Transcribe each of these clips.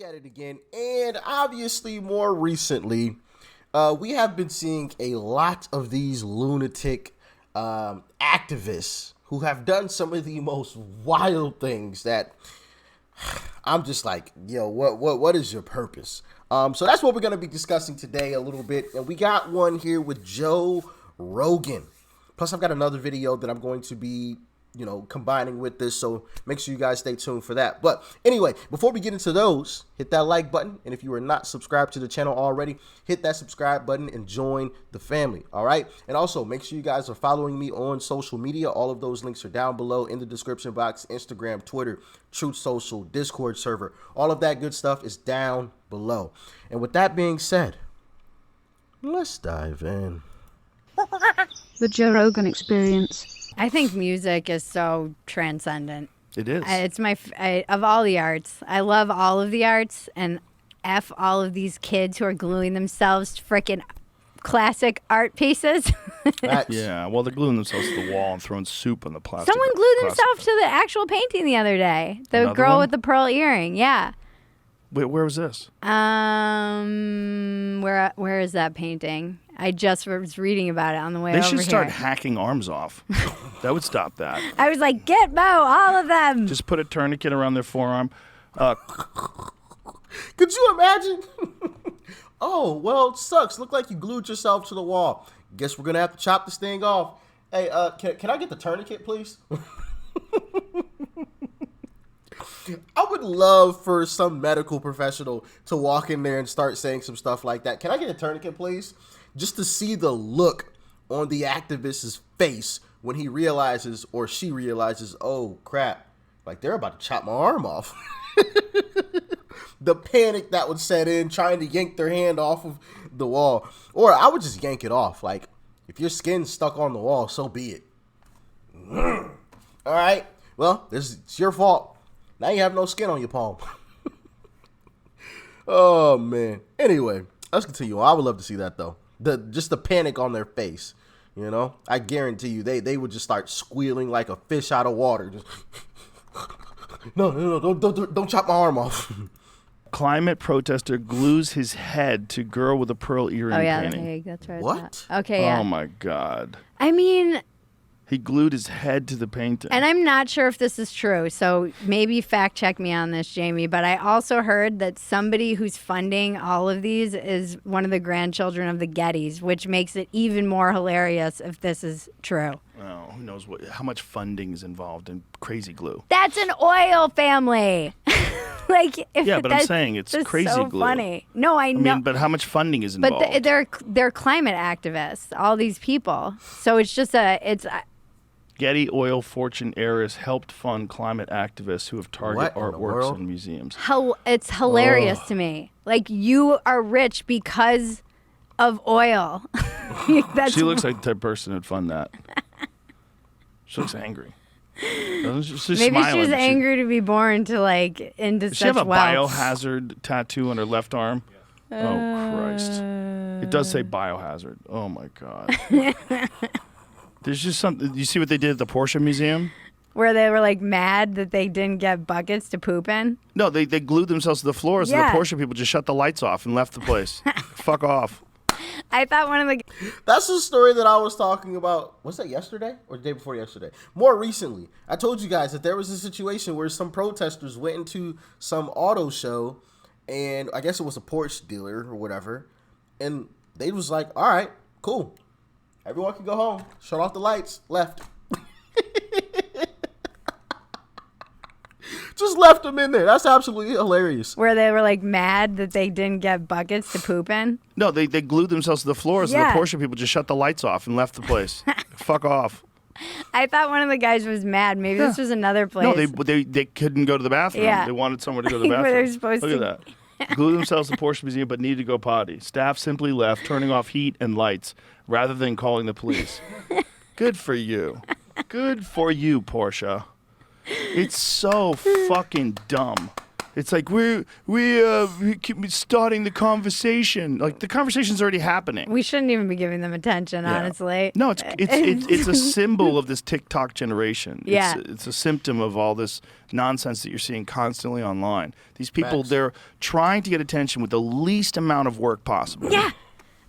at it again, and obviously more recently, we have been seeing a lot of these lunatic activists who have done some of the most wild things that I'm just like, yo, what is your purpose? So that's what we're going to be discussing today a little bit, and we got one here with Joe Rogan. Plus, I've got another video that I'm going to be combining with this, so make sure you guys stay tuned for that. But anyway, before we get into those, hit that like button, and if you are not subscribed to the channel already, hit that subscribe button and join the family, all right? And also, make sure you guys are following me on social media. All of those links are down below in the description box. Instagram, Twitter, Truth Social, Discord server, all of that good stuff is down below. And with that being said, let's dive in. The Joe Rogan Experience. I think music is so transcendent. It is. It's of all the arts. I love all of the arts, and F all of these kids who are gluing themselves to freaking classic art pieces. Yeah, well, they're gluing themselves to the wall and throwing soup on the plastic. Someone glued themselves to the actual painting the other day. The Another girl one? with the pearl earring. Yeah. Wait, where was this? Where is that painting? I just was reading about it on the way They over should start here. hacking arms off. That would stop that. I was like, get Mo, all of them. Just put a tourniquet around their forearm. Could you imagine? Oh, well, it sucks. Look like you glued yourself to the wall. Guess we're going to have to chop this thing off. Hey, can I get the tourniquet, please? I would love for some medical professional to walk in there and start saying some stuff like that. Can I get a tourniquet, please? Just to see the look on the activist's face when he realizes or she realizes, oh, crap, like they're about to chop my arm off. The panic that would set in trying to yank their hand off of the wall. Or I would just yank it off. Like, if your skin's stuck on the wall, so be it. All right. Well, it's your fault. Now you have no skin on your palm. Oh, man. Anyway, let's continue. I would love to see that, though. Just the panic on their face. I guarantee you they would just start squealing like a fish out of water. Just no, don't chop my arm off. Climate protester glues his head to girl with a pearl earring painting. Hey, that's right. What? Okay, yeah. Oh, my God. I mean, He glued his head to the painting. and I'm not sure if this is true, so maybe fact check me on this, Jamie, but I also heard that somebody who's funding all of these is one of the grandchildren of the Gettys, which makes it even more hilarious if this is true. Oh, who knows how much funding is involved in crazy glue. That's an oil family. Yeah, but I'm saying it's that's crazy so glue. funny. No, I know. I mean, but how much funding is involved? But they're climate activists, all these people. So it's just Getty oil fortune heiress helped fund climate activists who have target What in the artworks world? in museums. it's hilarious to me. Like, you are rich because of oil. That's She looks like the type of person who'd fund that. She looks angry. Doesn't she? She's maybe smiling. she's angry to be born to into Does she such have a wealth. biohazard tattoo on her left arm? Oh, Christ. It does say biohazard. Oh, my God. There's just something. You see what they did at the Porsche Museum? Where they were like mad that they didn't get buckets to poop in. No, they glued themselves to the floors, Yeah. and the Porsche people just shut the lights off and left the place. Fuck off. I thought one of the That's the story that I was talking about. Was that yesterday or the day before yesterday? More recently, I told you guys that there was a situation where some protesters went into some auto show, and I guess it was a Porsche dealer or whatever, and they was like, all right, cool. Everyone can go home. Shut off the lights. Left. Just left them in there. That's absolutely hilarious. where they were like mad that they didn't get buckets to poop in. No, they glued themselves to the floors, Yeah. and the Porsche people just shut the lights off and left the place. Fuck off. I thought one of the guys was mad. Maybe this was another place. No, they couldn't go to the bathroom. Yeah. They wanted somewhere to go to the Where bathroom. they're supposed Look at that. Glued themselves to the Porsche Museum but needed to go potty. Staff simply left, turning off heat and lights rather than calling the police. Good for you. Good for you, Porsche. It's so fucking dumb. It's like we keep starting the conversation. Like the conversation's already happening. We shouldn't even be giving them attention, Yeah. honestly. No, it's a symbol of this TikTok generation. Yeah. It's a symptom of all this nonsense that you're seeing constantly online. These people, Facts. they're trying to get attention with the least amount of work possible. Yeah.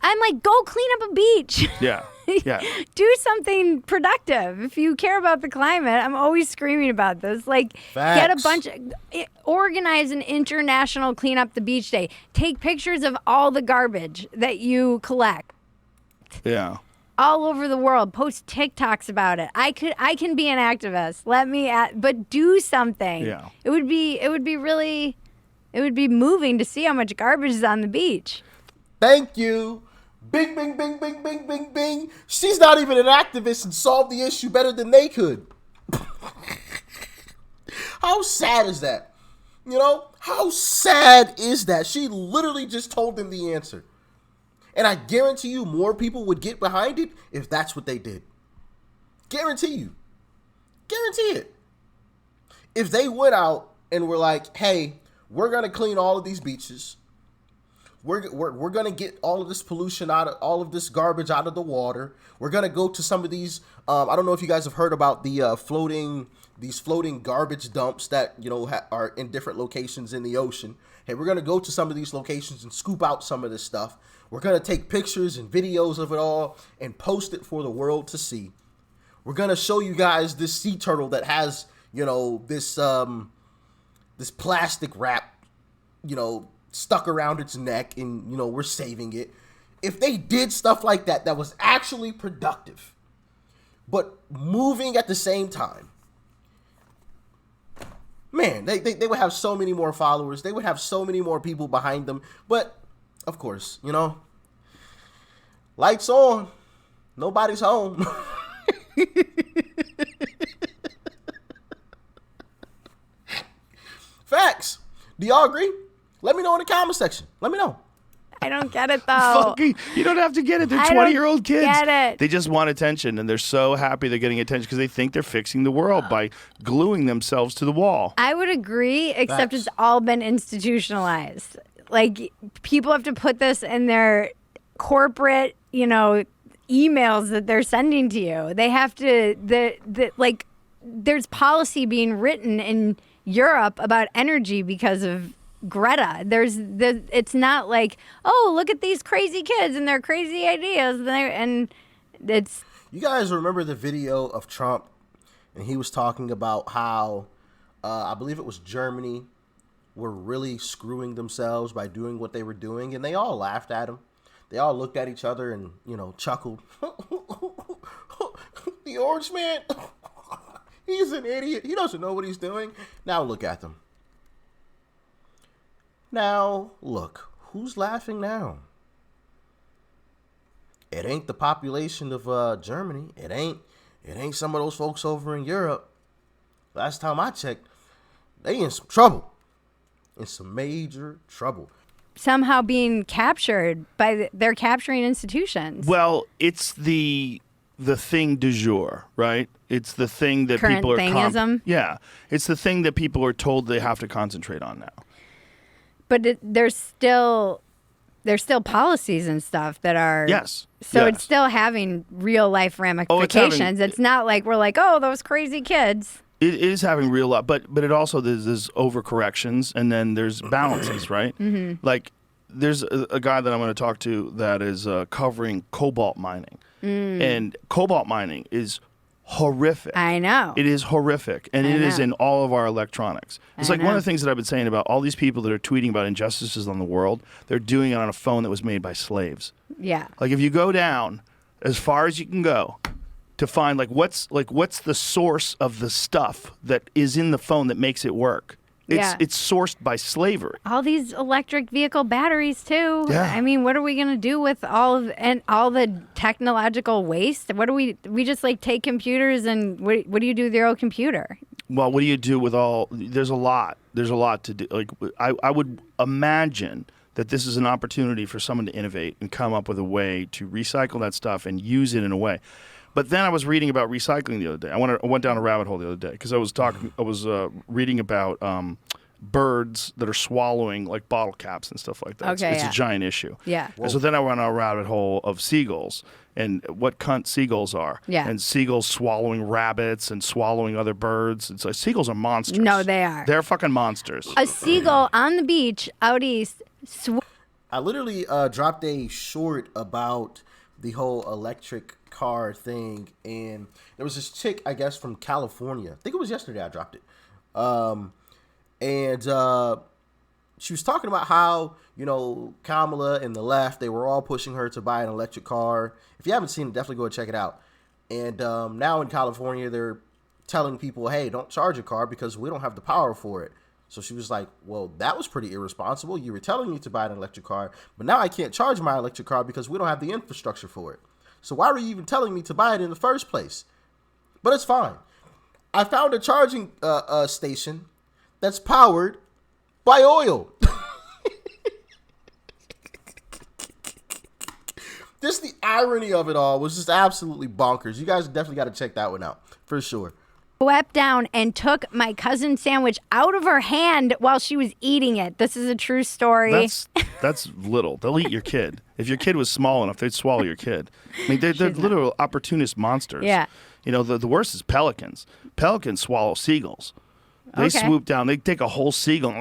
I'm like, go clean up a beach. Yeah. Yeah. Do something productive. If you care about the climate, I'm always screaming about this. Like, get a Facts. organize an international clean up the beach day. Take pictures of all the garbage that you collect Yeah. all over the world. Post TikToks about it. I can be an activist. But do something. Yeah. It would be moving to see how much garbage is on the beach. Thank you. Bing, bing, bing, bing, bing, bing, bing. She's not even an activist and solved the issue better than they could. How sad is that? You know, how sad is that? She literally just told them the answer. And I guarantee you more people would get behind it if that's what they did. Guarantee you. Guarantee it. If they went out and were like, hey, we're going to clean all of these beaches. We're going to get all of this pollution out of all of this garbage out of the water. We're going to go to some of these. I don't know if you guys have heard about the floating garbage dumps that, you know, are in different locations in the ocean. Hey, we're going to go to some of these locations and scoop out some of this stuff. We're going to take pictures and videos of it all and post it for the world to see. We're going to show you guys this sea turtle that has, you know, this plastic wrap, you know, stuck around its neck, and, you know, we're saving it. If they did stuff like that, that was actually productive, but moving at the same time, man, they would have so many more followers. They would have so many more people behind them. But, of course, you know, lights on. Nobody's home. Facts. Do y'all agree? Let me know in the comment section. Let me know. I don't get it though. Fucking, you don't have to get it. They're I don't 20-year-old kids. get it. They just want attention, and they're so happy they're getting attention because they think they're fixing the world by gluing themselves to the wall. I would agree, except Facts. it's all been institutionalized. Like, people have to put this in their corporate, you know, emails that they're sending to you. They have to, like, there's policy being written in Europe about energy because of Greta. It's not like, oh, look at these crazy kids and their crazy ideas. And it's. You guys remember the video of Trump, and he was talking about how, I believe it was Germany, were really screwing themselves by doing what they were doing, and they all laughed at him. They all looked at each other and, you know, chuckled. The orange man, he's an idiot. He doesn't know what he's doing. Now look at them. Now look, who's laughing now? It ain't the population of Germany. It ain't some of those folks over in Europe. Last time I checked, they in some trouble. In some major trouble. Somehow being captured by they're capturing institutions. Well, it's the thing du jour, right? It's the thing that Current people are thingism? yeah. It's the thing that people are told they have to concentrate on now. But there's still policies and stuff that are Yes. So yes. it's still having real life ramifications. It's not like we're like, oh, those crazy kids. It is having real life, but it also there's overcorrections and then there's balances, right? Mm-hmm. Like there's a guy that I'm going to talk to that is covering cobalt mining, and cobalt mining is horrific. I know. It is horrific, and I it is know. in all of our electronics. It's I like one know. of the things that I've been saying about all these people that are tweeting about injustices on the world. They're doing it on a phone that was made by slaves. Yeah. Like if you go down as far as you can go to find what's the source of the stuff that is in the phone that makes it work. Yeah. It's sourced by slavery. All these electric vehicle batteries too. Yeah. I mean, what are we going to do with all the technological waste? What do we just like take computers and what do you do with your old computer? Well, what do you do with all? There's a lot to do. Like I would imagine that this is an opportunity for someone to innovate and come up with a way to recycle that stuff and use it in a way. But then I was reading about recycling the other day. I went down a rabbit hole the other day because I was reading about birds that are swallowing like bottle caps and stuff like that. Okay, it's yeah. a giant issue. Yeah. And so then I went on a rabbit hole of seagulls and what cunt seagulls are. Yeah. And seagulls swallowing rabbits and swallowing other birds. It's like seagulls are monsters. No, they are. They're fucking monsters. A seagull on the beach out east. I literally dropped a short about the whole electric car thing, and there was this chick, I guess, from California. I think it was yesterday I dropped it. And she was talking about how, you know, Kamala and the left, they were all pushing her to buy an electric car. If you haven't seen it, definitely go and check it out. And now in California, they're telling people, hey, don't charge a car because we don't have the power for it. So she was like, well, that was pretty irresponsible. You were telling me to buy an electric car, but now I can't charge my electric car because we don't have the infrastructure for it. So why were you even telling me to buy it in the first place? But it's fine. I found a charging station that's powered by oil. Just the irony of it all was just absolutely bonkers. You guys definitely got to check that one out for sure. Swept down and took my cousin's sandwich out of her hand while she was eating it. This is a true story. That's little. They'll eat your kid. If your kid was small enough, they'd swallow your kid. I mean, they're literal opportunist monsters. Yeah. You know, the worst is pelicans. Pelicans swallow seagulls. They swoop down. They take a whole seagull.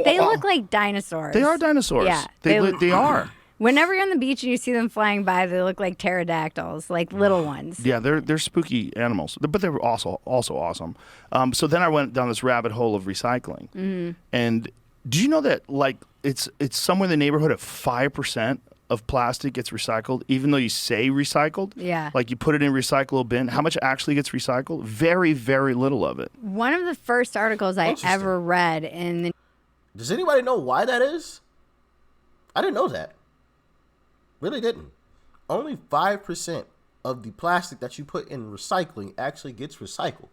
They look like dinosaurs. They are dinosaurs. Yeah. They are. Whenever you're on the beach and you see them flying by, they look like pterodactyls, like little ones. Yeah, they're spooky animals, but they're also awesome. So then I went down this rabbit hole of recycling, and do you know that like it's somewhere in the neighborhood of 5% of plastic gets recycled, even though you say recycled? Yeah. Like you put it in a recyclable bin. How much actually gets recycled? Very, very little of it. One of the first articles I ever read in the... Does anybody know why that is? I didn't know that. Really didn't. Only 5% of the plastic that you put in recycling actually gets recycled.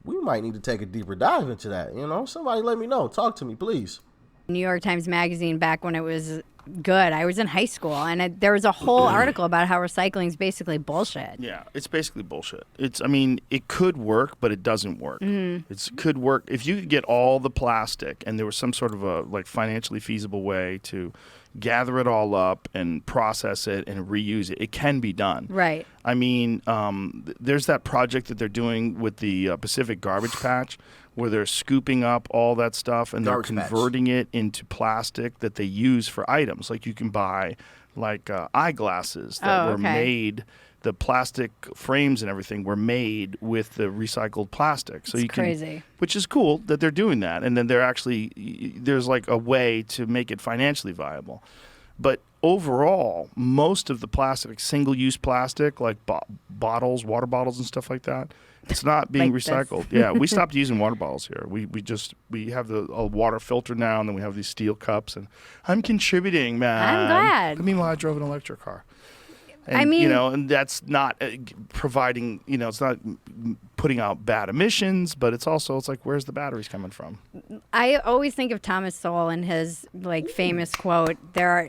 We might need to take a deeper dive into that. You know, somebody let me know. Talk to me, please. New York Times Magazine back when it was good. I was in high school, and there was a whole article about how recycling is basically bullshit. Yeah, it's basically bullshit. I mean, it could work, but it doesn't work. It could work if you could get all the plastic and there was some sort of a like financially feasible way to gather it all up and process it and reuse it. It can be done. Right. I mean, there's that project that they're doing with the Pacific Garbage Patch where they're scooping up all that stuff and they're converting it into plastic that they use for items. Like you can buy like eyeglasses that were made, the plastic frames and everything were made with the recycled plastic. So it's crazy. Which is cool that they're doing that. And then they're actually, there's like a way to make it financially viable. But overall, most of the plastic, single-use plastic, like bottles, water bottles and stuff like that, it's not being like recycled. Yeah, we stopped using water bottles here. We have a water filter now, and then we have these steel cups. And I'm contributing, man. I'm glad. Meanwhile, I drove an electric car. And, I mean, you know, and that's not providing, you know, it's not putting out bad emissions, but it's like, where's the batteries coming from? I always think of Thomas Sowell and his like famous quote, there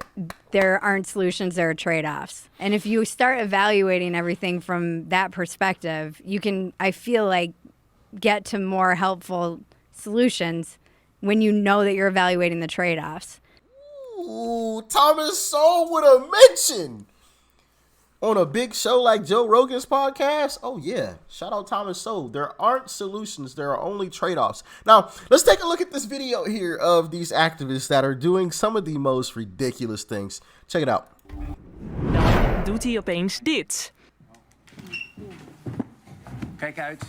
aren't solutions, there are trade-offs. And if you start evaluating everything from that perspective, you can, I feel like, get to more helpful solutions when you know that you're evaluating the trade-offs. Ooh, Thomas Sowell with a mention on a big show like Joe Rogan's podcast. Oh yeah, shout out Thomas Sowell. There aren't solutions, there are only trade-offs. Now, let's take a look at this video here of these activists that are doing some of the most ridiculous things. Check it out. Dan doet hij opeens dit. Kijk uit.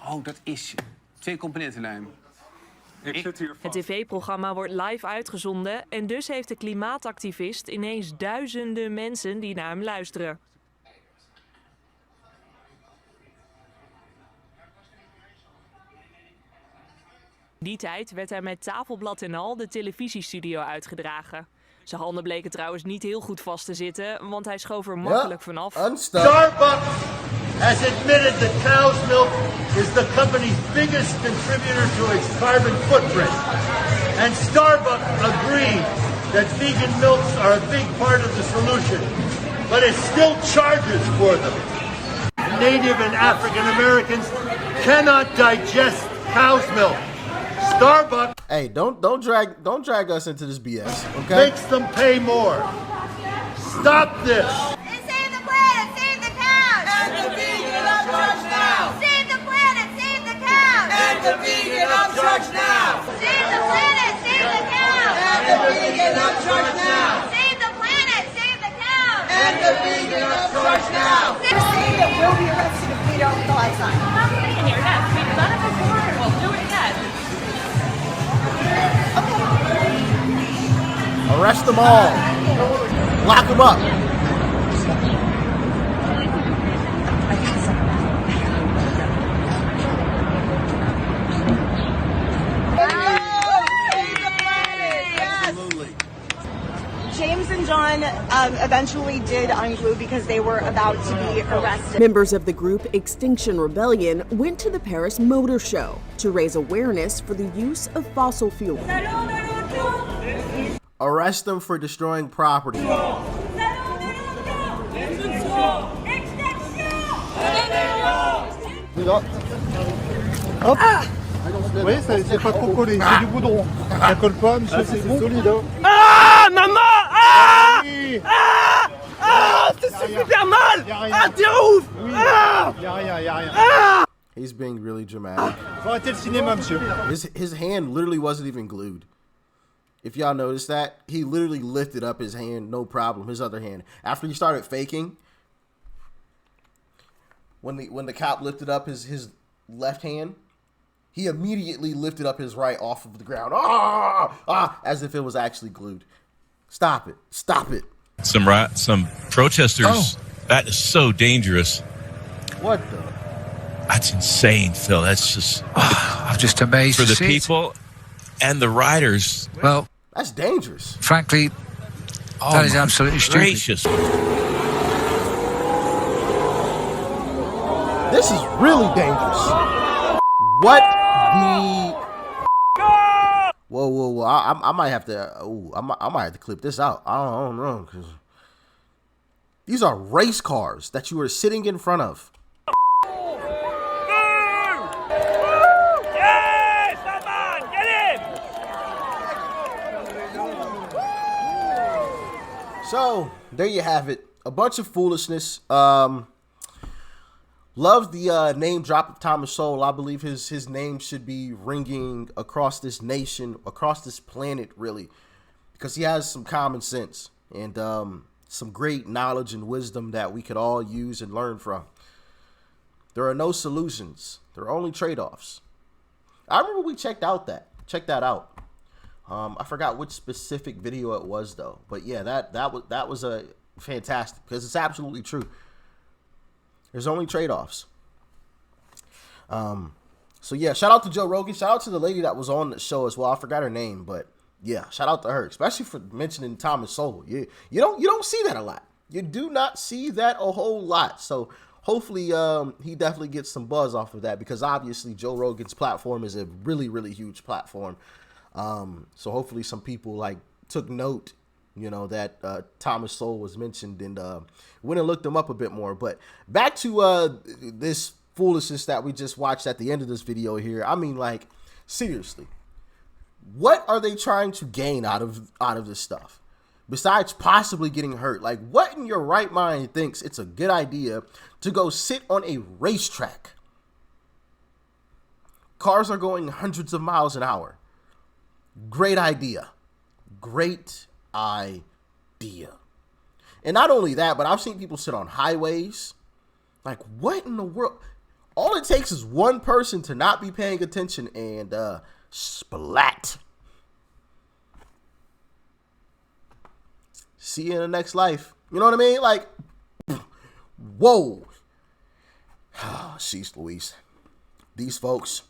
Oh, dat is 2 componentenlijm. Het tv-programma wordt live uitgezonden en dus heeft de klimaatactivist ineens duizenden mensen die naar hem luisteren. Die tijd werd hij met tafelblad en al de televisiestudio uitgedragen. Zijn handen bleken trouwens niet heel goed vast te zitten, want hij schoof er makkelijk vanaf. Starbucks has admitted that cow's milk is the company's biggest contributor to its carbon footprint. And Starbucks agreed that vegan milks are a big part of the solution, but it still charges for them. Native and African Americans cannot digest cow's milk. Starbucks Hey, don't drag us into this BS, okay? makes them pay more. Stop this. And save the planet, save the cows! And the vegan upcharge now! Save the planet, save the cows! And the vegan upcharge now! Save the planet, save the cows! And the vegan upcharge now! Save the planet, save the cows! And the vegan upcharge now! We'll be arrested if we don't go outside. I'm in here, yes. We've done it before and we'll do it again. Arrest them all. Lock them up. James and John eventually did unglue because they were about to be arrested. Members of the group Extinction Rebellion went to the Paris Motor Show to raise awareness for the use of fossil fuel. Arrest them for destroying property. Vous voyez, c'est pas trop collé, c'est du goudron. Ça colle pas, monsieur, c'est solide. Hein. Ah, maman! Ah! Ah! Ah! C'est super mal! Ah, t'es ouf! Ah! Y'a rien, y'a rien. He's being really dramatic. Faut arrêter le cinéma, monsieur. His hand literally wasn't even glued. If y'all noticed that, he literally lifted up his hand, no problem, his other hand. After he started faking, when the cop lifted up his left hand, he immediately lifted up his right off of the ground. As if it was actually glued. Stop it. Stop it. Some protesters, that is so dangerous. What the? That's insane, Phil. That's just I'm just amazed for to the see people and the riders. Well, that's dangerous. frankly, that is absolutely stupid. Gracious. This is really dangerous. What the? Whoa! I might have to. I might have to clip this out. I don't know, because these are race cars that you are sitting in front of. So there you have it. A bunch of foolishness. Love the name drop of Thomas Sowell. I believe his name should be ringing across this nation, across this planet, really, because he has some common sense and some great knowledge and wisdom that we could all use and learn from. There are no solutions. There are only trade-offs. I remember we checked that out. I forgot which specific video it was though, but yeah, that was a fantastic, because it's absolutely true. There's only trade-offs. So yeah, shout out to Joe Rogan. Shout out to the lady that was on the show as well. I forgot her name, but yeah, shout out to her, especially for mentioning Thomas Sowell. You don't see that a lot. You do not see that a whole lot. So hopefully he definitely gets some buzz off of that, because obviously Joe Rogan's platform is a really, really huge platform. So hopefully some people took note, that Thomas Sowell was mentioned, and went and looked him up a bit more. But back to this foolishness that we just watched at the end of this video here. I mean, seriously, what are they trying to gain out of this stuff besides possibly getting hurt? What in your right mind thinks it's a good idea to go sit on a racetrack? Cars are going hundreds of miles an hour. Great idea. Great idea. And not only that, but I've seen people sit on highways. What in the world? All it takes is one person to not be paying attention and splat. See you in the next life. You know what I mean? Whoa. Jeez Louise. These folks.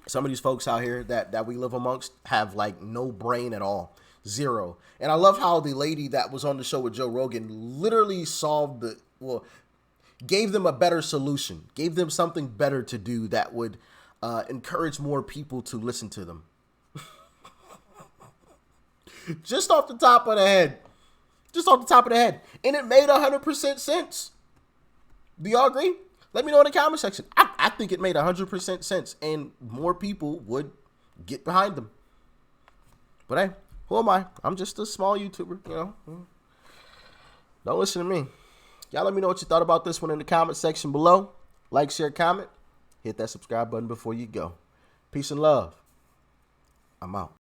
Some of these folks out here that we live amongst have no brain at all. Zero. And I love how the lady that was on the show with Joe Rogan literally gave them a better solution, gave them something better to do that would encourage more people to listen to them. Just off the top of the head. Just off the top of the head. And it made 100% sense. Do y'all agree? Let me know in the comment section. I think it made 100% sense. And more people would get behind them. But hey, who am I? I'm just a small YouTuber, you know. Don't listen to me. Y'all let me know what you thought about this one in the comment section below. Like, share, comment. Hit that subscribe button before you go. Peace and love. I'm out.